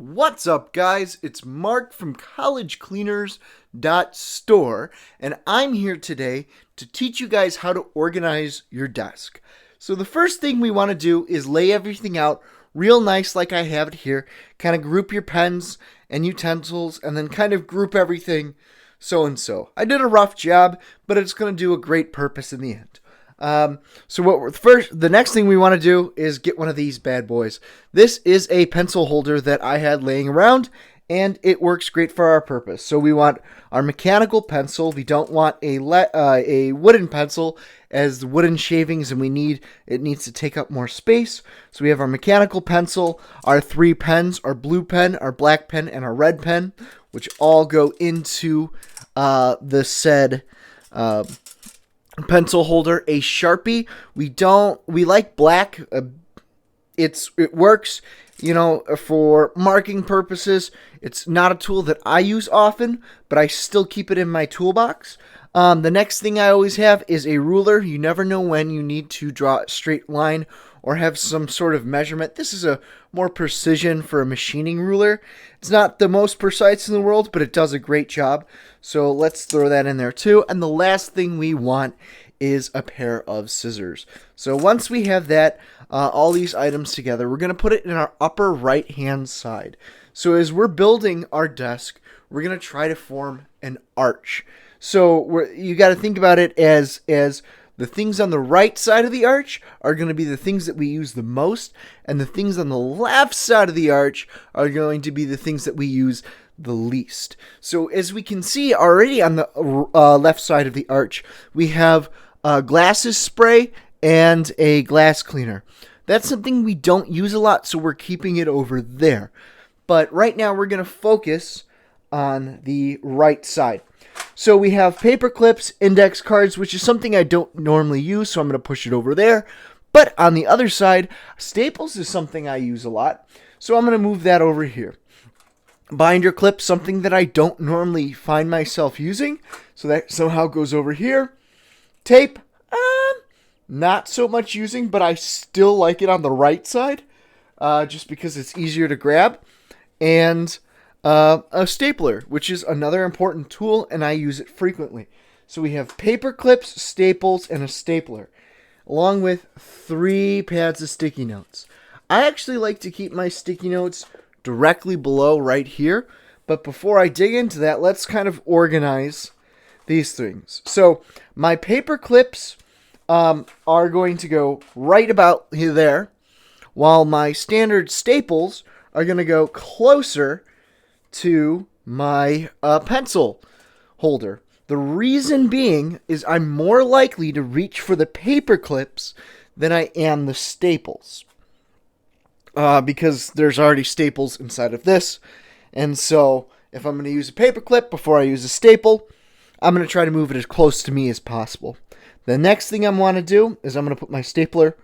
What's up, guys? It's Mark from collegecleaners.store, and I'm here today to teach you guys how to organize your desk. So the first thing we want to do is lay everything out real nice like I have it here. Kind of group your pens and utensils, and then kind of group everything so and so. I did a rough job, but it's going to do a great purpose in the end. The next thing we want to do is get one of these bad boys. This is a pencil holder that I had laying around, and it works great for our purpose. So we want our mechanical pencil. We don't want a wooden pencil, as the wooden shavings, and it needs to take up more space. So we have our mechanical pencil, our three pens, our blue pen, our black pen, and our red pen, which all go into the said pencil holder. A Sharpie. We like black. It works, for marking purposes. It's not a tool that I use often, but I still keep it in my toolbox. The next thing I always have is a ruler. You never know when you need to draw a straight line or have some sort of measurement. This is a more precision for a machining ruler. It's not the most precise in the world, but it does a great job. So let's throw that in there too. And the last thing we want is a pair of scissors. So once we have that, all these items together, we're going to put it in our upper right hand side. So as we're building our desk, we're going to try to form an arch. So you got to think about it as the things on the right side of the arch are going to be the things that we use the most, and the things on the left side of the arch are going to be the things that we use the least. So as we can see already on the left side of the arch, we have glasses spray and a glass cleaner. That's something we don't use a lot, so we're keeping it over there. But right now we're going to focus on the right side. So we have paper clips, index cards, which is something I don't normally use, so I'm going to push it over there. But on the other side, staples is something I use a lot, so I'm going to move that over here. Binder clips, something that I don't normally find myself using, so that somehow goes over here. Tape, not so much using, but I still like it on the right side, just because it's easier to grab. And a stapler, which is another important tool, and I use it frequently. So we have paper clips, staples, and a stapler, along with 3 pads of sticky notes. I actually like to keep my sticky notes directly below right here, but before I dig into that, let's kind of organize these things. So my paper clips are going to go right about there, while my standard staples are going to go closer to my pencil holder. The reason being is I'm more likely to reach for the paper clips than I am the staples, because there's already staples inside of this. And so if I'm going to use a paper clip before I use a staple, I'm going to try to move it as close to me as possible. The next thing I want to do is I'm going to put my stapler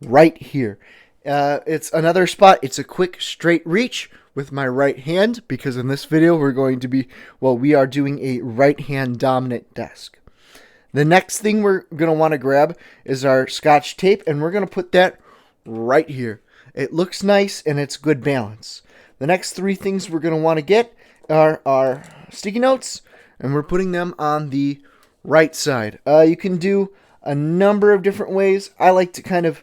right here. It's another spot. It's a quick straight reach with my right hand, because in this video we are doing a right hand dominant desk. The next thing we're going to want to grab is our Scotch tape, and we're going to put that right here. It looks nice and it's good balance. The next 3 things we're going to want to get are our sticky notes, and we're putting them on the right side. You can do a number of different ways. I like to kind of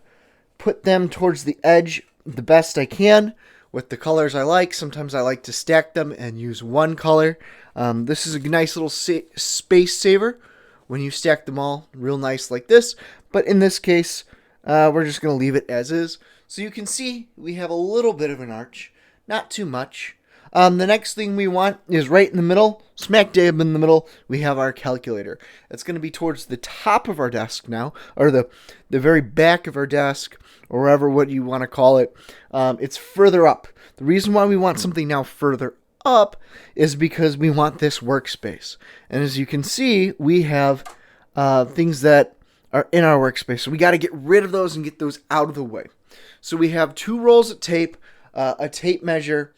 put them towards the edge the best I can with the colors I like. Sometimes I like to stack them and use one color. This is a nice little space saver when you stack them all real nice like this. But in this case, we're just going to leave it as is. So you can see we have a little bit of an arch, not too much. The next thing we want is right in the middle, smack dab in the middle, we have our calculator. It's going to be towards the top of our desk now, or the very back of our desk, or wherever what you want to call it. It's further up. The reason why we want something now further up is because we want this workspace. And as you can see, we have things that are in our workspace. So we got to get rid of those and get those out of the way. So we have 2 rolls of tape, a tape measure,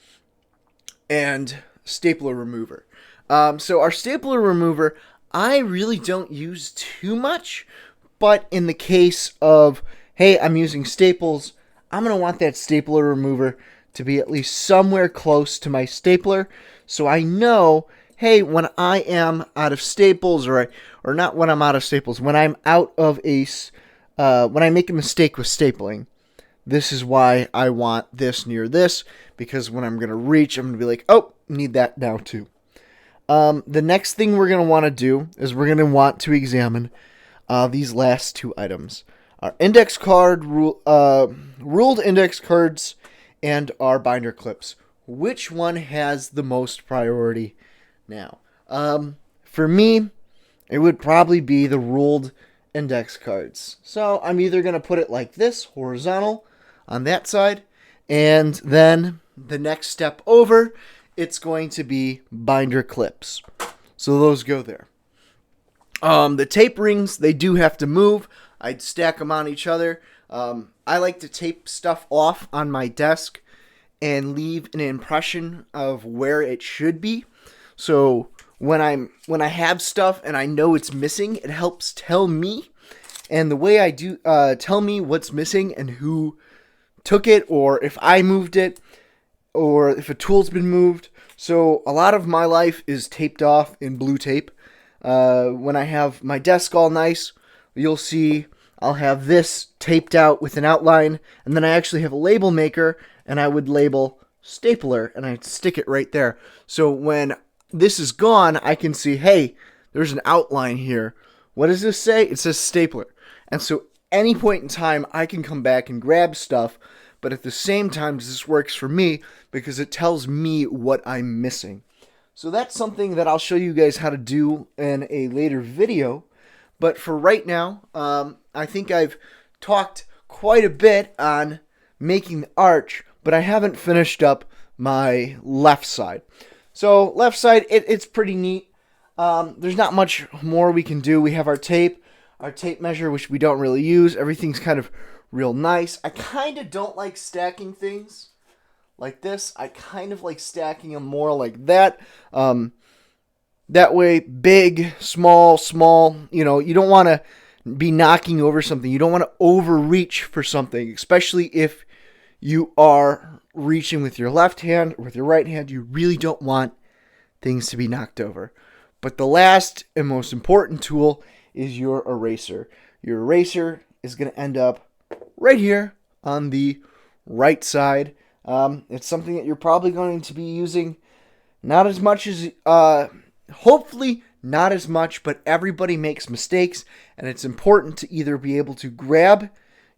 and stapler remover. So our stapler remover, I really don't use too much, but in the case of, hey, I'm using staples, I'm going to want that stapler remover to be at least somewhere close to my stapler, so I know, hey, when I am out of staples, or not when I'm out of staples, when I'm out of when I make a mistake with stapling, this is why I want this near this, because when I'm going to reach, I'm going to be like, oh, need that now too. The next thing we're going to want to do is we're going to want to examine these last two items. Our index card, ruled index cards, and our binder clips. Which one has the most priority now? For me, it would probably be the ruled index cards. So I'm either going to put it like this, horizontal, on that side, and then the next step over, it's going to be binder clips. So those go there. The tape rings, they do have to move. I'd stack them on each other. I like to tape stuff off on my desk and leave an impression of where it should be. So when I have stuff and I know it's missing, it helps tell me. And the way I do tell me what's missing and who took it, or if I moved it, or if a tool's been moved. So a lot of my life is taped off in blue tape. When I have my desk all nice, you'll see I'll have this taped out with an outline, and then I actually have a label maker, and I would label stapler, and I'd stick it right there. So when this is gone, I can see, hey, there's an outline here. What does this say? It says stapler. And so any point in time, I can come back and grab stuff, but at the same time, this works for me because it tells me what I'm missing. So that's something that I'll show you guys how to do in a later video. But for right now, I think I've talked quite a bit on making the arch, but I haven't finished up my left side. So left side, it's pretty neat. There's not much more we can do. We have our tape measure, which we don't really use. Everything's kind of real nice. I kind of don't like stacking things like this. I kind of like stacking them more like that. That way, big, small, you don't want to be knocking over something. You don't want to overreach for something, especially if you are reaching with your left hand or with your right hand. You really don't want things to be knocked over. But the last and most important tool is your eraser. Your eraser is going to end up right here on the right side. It's something that you're probably going to be using not as much as, hopefully not as much, but everybody makes mistakes, and it's important to either be able to grab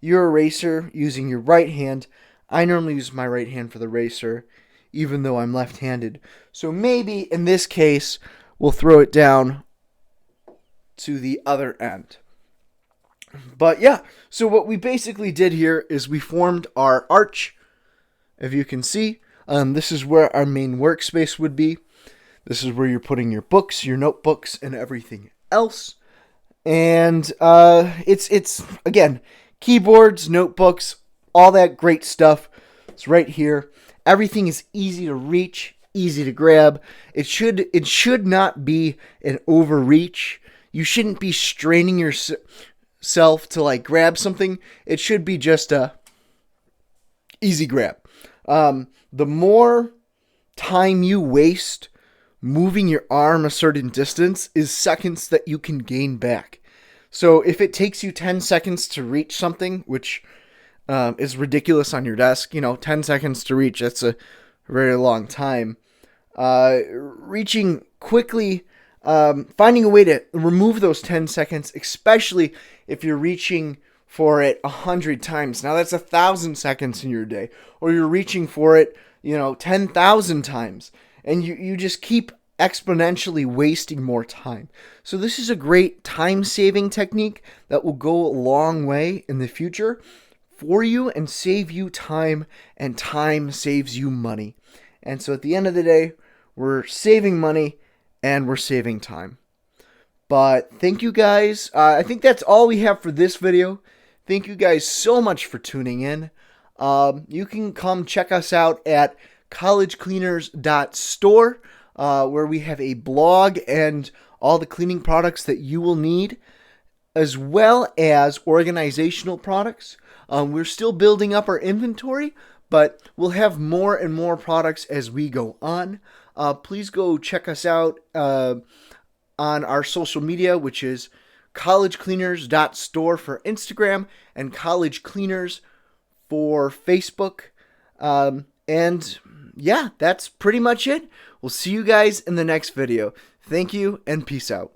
your eraser using your right hand. I normally use my right hand for the eraser, even though I'm left-handed. So maybe in this case, we'll throw it down to the other end. But yeah, so what we basically did here is we formed our arch. If you can see, this is where our main workspace would be. This is where you're putting your books, your notebooks, and everything else. And it's again, keyboards, notebooks, all that great stuff. It's right here. Everything is easy to reach, easy to grab. It should not be an overreach. You shouldn't be straining yourself to like grab something. It should be just a easy grab. The more time you waste moving your arm a certain distance is seconds that you can gain back. So if it takes you 10 seconds to reach something, which is ridiculous on your desk, 10 seconds to reach, that's a very long time. Reaching quickly, finding a way to remove those 10 seconds, especially if you're reaching for it 100 times. Now that's 1,000 seconds in your day. Or you're reaching for it, 10,000 times. And you just keep exponentially wasting more time. So this is a great time-saving technique that will go a long way in the future for you and save you time, and time saves you money. And so at the end of the day, we're saving money and we're saving time. But thank you guys. I think that's all we have for this video. Thank you guys so much for tuning in. You can come check us out at collegecleaners.store, where we have a blog and all the cleaning products that you will need, as well as organizational products. We're still building up our inventory, but we'll have more and more products as we go on. Please go check us out on our social media, which is collegecleaners.store for Instagram and College Cleaners for Facebook. And yeah, that's pretty much it. We'll see you guys in the next video. Thank you and peace out.